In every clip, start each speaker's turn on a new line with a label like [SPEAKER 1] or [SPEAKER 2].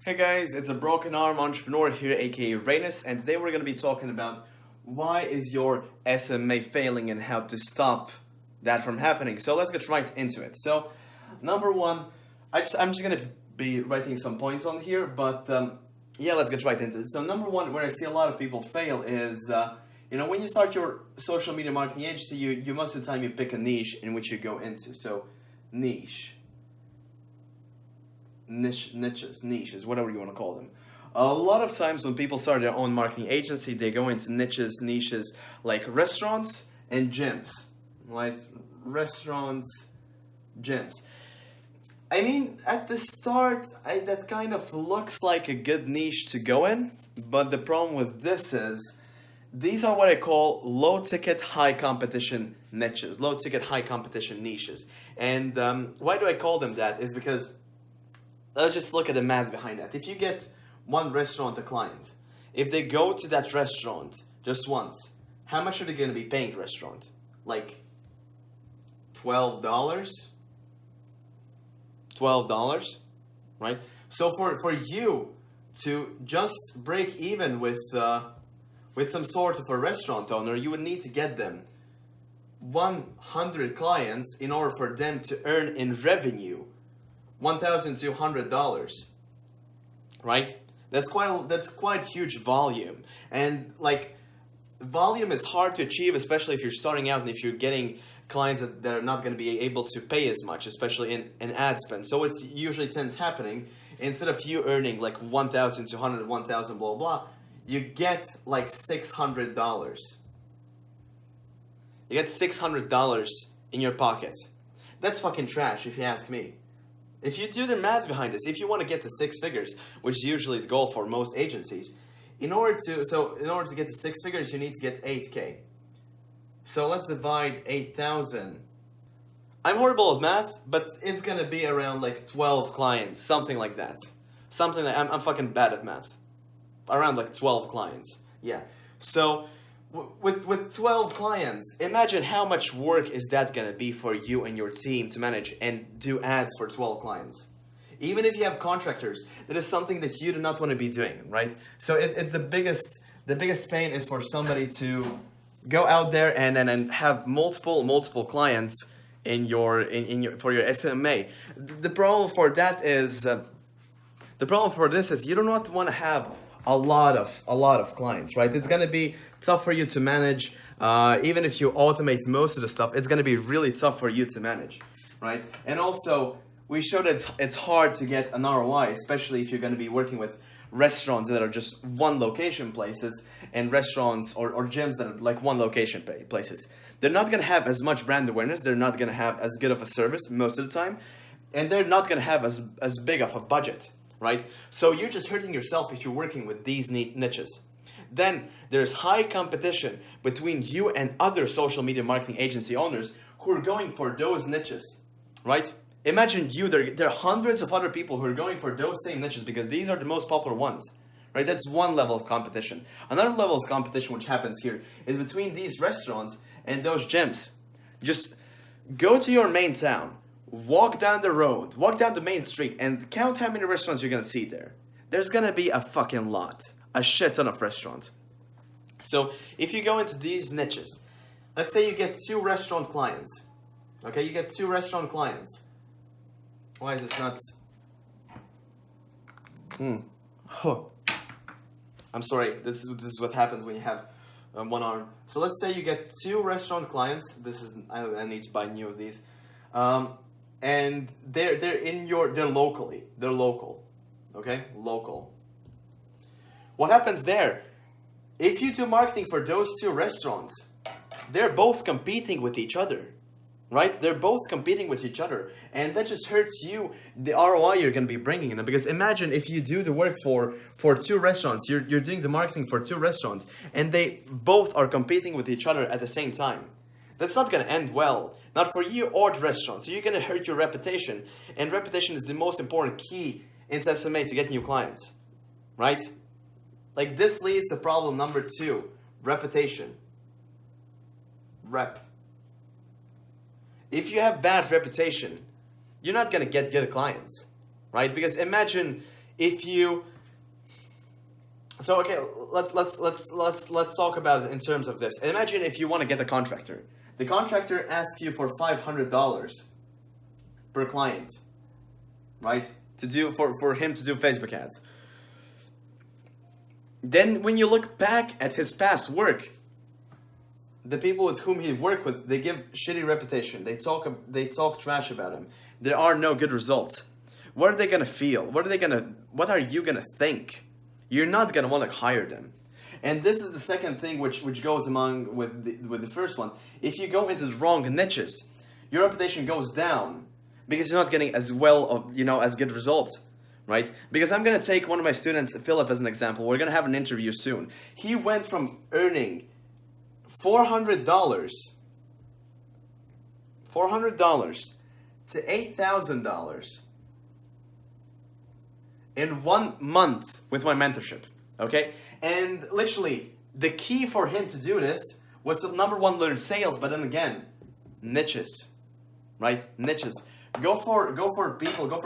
[SPEAKER 1] Hey guys, it's a broken arm entrepreneur here, aka Reinis, and today we're going to be talking about why is your SMA failing and how to stop that from happening. So let's get right into it. So, number one, I'm just going to be writing some points on here, but yeah, let's get right into it. So, number one, where I see a lot of people fail is, when you start your social media marketing agency, you most of the time you pick a niche in which you go into. So, niches, whatever you want to call them. A lot of times when people start their own marketing agency, they go into niches like restaurants and gyms. Right? Restaurants, gyms. I mean, at the start, that kind of looks like a good niche to go in, but the problem with this is, these are what I call low-ticket, high-competition niches, low-ticket, high-competition niches. And why do I call them that? Is because let's just look at the math behind that. If you get one restaurant a client, if they go to that restaurant just once, how much are they going to be paying the restaurant? Like $12? $12, right? So for you to just break even with some sort of a restaurant owner, you would need to get them 100 clients in order for them to earn in revenue $1,200, right? That's quite huge volume, and like volume is hard to achieve, especially if you're starting out and if you're getting clients that are not going to be able to pay as much, especially in ad spend. So it usually tends happening, instead of you earning like 1,200, 1,000, blah blah, you get like $600. You get $600 in your pocket. That's fucking trash, if you ask me. If you do the math behind this, if you want to get to six figures, which is usually the goal for most agencies, in order to get to six figures, you need to get 8K. So let's divide 8,000. I'm horrible at math, but it's gonna be around like 12 clients, something like that. Something that I'm fucking bad at math. Around like 12 clients. Yeah. So with 12 clients, imagine how much work is that going to be for you and your team to manage and do ads for 12 clients. Even if you have contractors, that is something that you do not want to be doing, right? So it's the biggest pain is for somebody to go out there and have multiple clients in your for your SMMA. The problem for that is you do not want to have a lot of clients, right? It's going to be tough for you to manage. Even if you automate most of the stuff, it's going to be really tough for you to manage, right? And also, we showed it's hard to get an ROI, especially if you're going to be working with restaurants that are just one location places, and restaurants or gyms that are like one location places. They're not going to have as much brand awareness. They're not going to have as good of a service most of the time, and they're not going to have as big of a budget, right? So you're just hurting yourself if you're working with these niches. Then there's high competition between you and other social media marketing agency owners who are going for those niches, right? Imagine there are hundreds of other people who are going for those same niches because these are the most popular ones, right? That's one level of competition. Another level of competition which happens here is between these restaurants and those gyms. Just go to your main town, walk down the road, walk down the main street, and count how many restaurants you're gonna see there. There's gonna be a fucking lot. A shit ton of restaurants. So if you go into these niches, let's say you get 2 restaurant clients. Okay, you get 2 restaurant clients. Why is this not? I'm sorry. This is what happens when you have one arm. So let's say you get 2 restaurant clients. I need to buy new of these. And they're locally. They're local. Okay, local. What happens there? If you do marketing for those 2 restaurants, they're both competing with each other, right? They're both competing with each other, and that just hurts you, the ROI you're going to be bringing in them. Because imagine if you do the work for 2 restaurants, you're doing the marketing for 2 restaurants, and they both are competing with each other at the same time. That's not going to end well, not for you or the restaurant. So you're going to hurt your reputation, and reputation is the most important key in SMA to get new clients, right? Like, this leads to problem number 2, reputation. Rep. If you have bad reputation, you're not going to get good clients, right? Because imagine if you, so okay, let's talk about it in terms of this. Imagine if you want to get a contractor. The contractor asks you for $500 per client, right? For him to do Facebook ads. Then when you look back at his past work, the people with whom he worked with, they give shitty reputation. They talk trash about him. There are no good results. What are they gonna feel? What are you gonna think? You're not gonna want to hire them. And this is the second thing which goes along with the first one. If you go into the wrong niches, your reputation goes down because you're not getting as as good results, right? Because I'm gonna take one of my students, Philip, as an example. We're gonna have an interview soon. He went from earning $400 to $8,000 in 1 month with my mentorship, okay? And literally, the key for him to do this was to, number one, learn sales, but then again, niches, right? Niches. Go for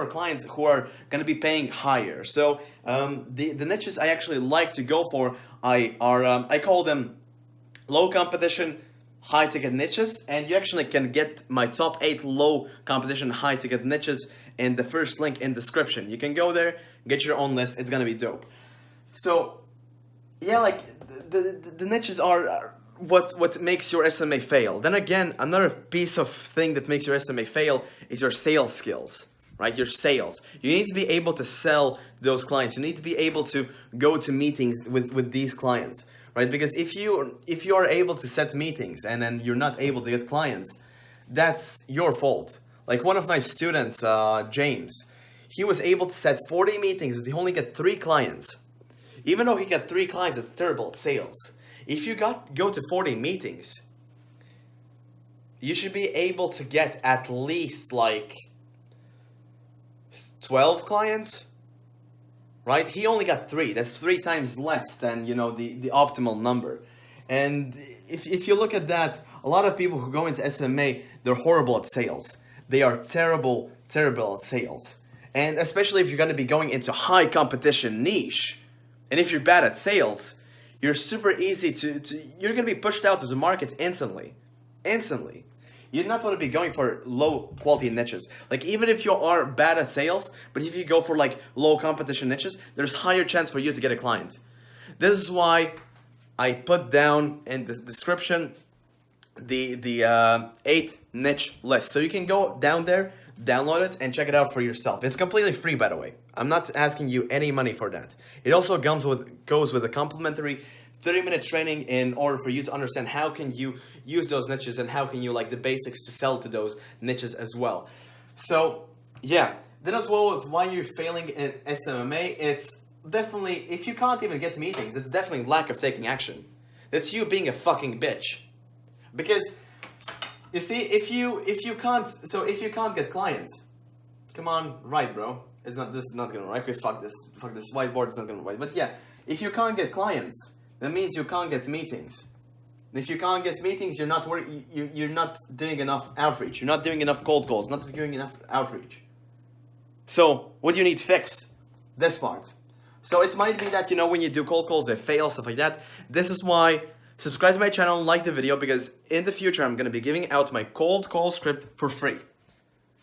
[SPEAKER 1] clients who are going to be paying higher. So the niches I actually like to go for I call them low competition, high ticket niches, and you actually can get my top 8 low competition, high ticket niches in the first link in description. You can go there, get your own list. It's gonna be dope. So yeah, like the niches are what makes your SMA fail. Then again, another piece of thing that makes your SMA fail is your sales skills, right? Your sales. You need to be able to sell those clients. You need to be able to go to meetings with these clients, right? Because if you are able to set meetings and then you're not able to get clients, that's your fault. Like one of my students, James, he was able to set 40 meetings, but he only got 3 clients. Even though he got 3 clients, it's terrible at sales. If you go to 40 meetings, you should be able to get at least like 12 clients, right? He only got 3. That's 3 times less than, the optimal number. And if you look at that, a lot of people who go into SMA, they're horrible at sales. They are terrible at sales. And especially if you're going to be going into high competition niche, and if you're bad at sales, you're super easy you're going to be pushed out of the market instantly. You not want to be going for low quality niches. Like even if you are bad at sales, but if you go for like low competition niches, there's higher chance for you to get a client. This is why I put down in the description the 8 niche list. So you can go down there, download it, and check it out for yourself. It's completely free, by the way. I'm not asking you any money for that. It also goes with a complimentary 30-minute training in order for you to understand how can you use those niches and how can you like the basics to sell to those niches as well. So yeah, then as well with why you're failing in SMMA, it's definitely, if you can't even get meetings, it's definitely lack of taking action. That's you being a fucking bitch. Because you see, if you can't get clients, come on, write, bro. This is not gonna work. Okay, fuck this whiteboard. It's not gonna work. But yeah, if you can't get clients, that means you can't get meetings. And if you can't get meetings, you're not doing enough outreach. You're not doing enough cold calls. Not doing enough outreach. So what do you need fixed? This part. So it might be that when you do cold calls, they fail, stuff like that. This is why. Subscribe to my channel and like the video, because in the future I'm going to be giving out my cold call script for free.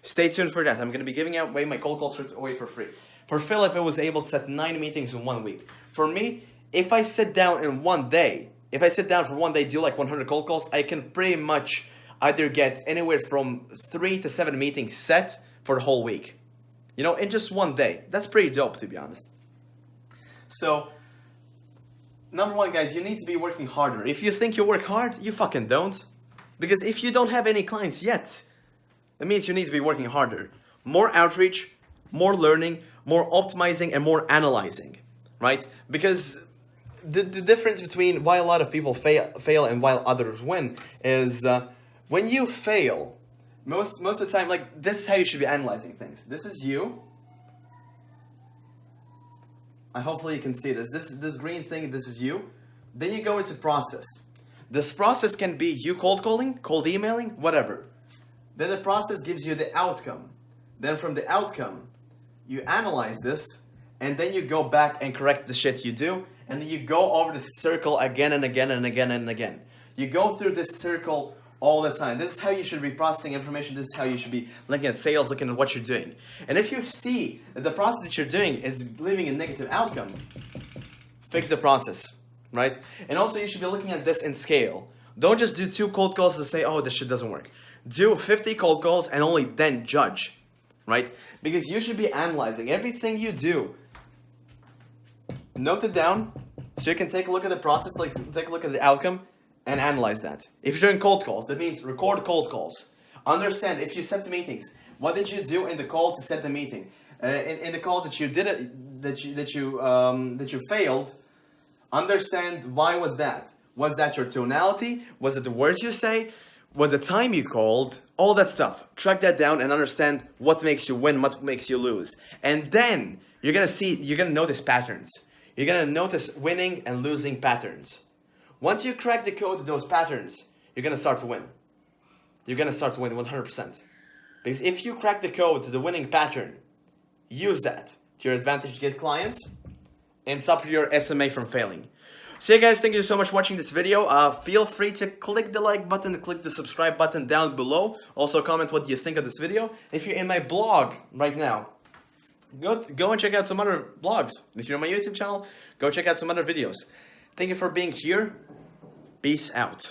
[SPEAKER 1] Stay tuned for that. I'm going to be giving out my cold call script away for free. For Philip, I was able to set 9 meetings in 1 week. For me, if I sit down in 1 day, do like 100 cold calls, I can pretty much either get anywhere from 3 to 7 meetings set for the whole week. In just 1 day. That's pretty dope, to be honest. So number 1, guys, you need to be working harder. If you think you work hard, you fucking don't. Because if you don't have any clients yet, that means you need to be working harder. More outreach, more learning, more optimizing, and more analyzing, right? Because the difference between why a lot of people fail and why others win is when you fail, most of the time, like this is how you should be analyzing things. This is you. Hopefully you can see this. This green thing, this is you. Then you go into process. This process can be you cold calling, cold emailing, whatever. Then the process gives you the outcome. Then from the outcome, you analyze this and then you go back and correct the shit you do, and then you go over the circle again and again and again and again. You go through this circle all the time. This is how you should be processing information. This is how you should be looking at sales, looking at what you're doing. And if you see that the process that you're doing is leaving a negative outcome, fix the process, right? And also you should be looking at this in scale. Don't just do 2 cold calls to say, oh, this shit doesn't work. Do 50 cold calls and only then judge, right? Because you should be analyzing everything you do. Note it down so you can take a look at the process, like take a look at the outcome and analyze that. If you're doing cold calls, that means record cold calls. Understand if you set the meetings, what did you do in the call to set the meeting? In the calls that you did that you failed, understand why was that? Was that your tonality? Was it the words you say? Was the time you called? All that stuff. Track that down and understand what makes you win, what makes you lose. And then you're gonna notice patterns. You're gonna notice winning and losing patterns. Once you crack the code to those patterns, you're gonna start to win. You're gonna start to win 100%. Because if you crack the code to the winning pattern, use that to your advantage to get clients and stop your SMA from failing. So yeah guys, thank you so much for watching this video. Feel free to click the like button, click the subscribe button down below. Also comment what you think of this video. If you're in my blog right now, go and check out some other blogs. If you're on my YouTube channel, go check out some other videos. Thank you for being here. Peace out.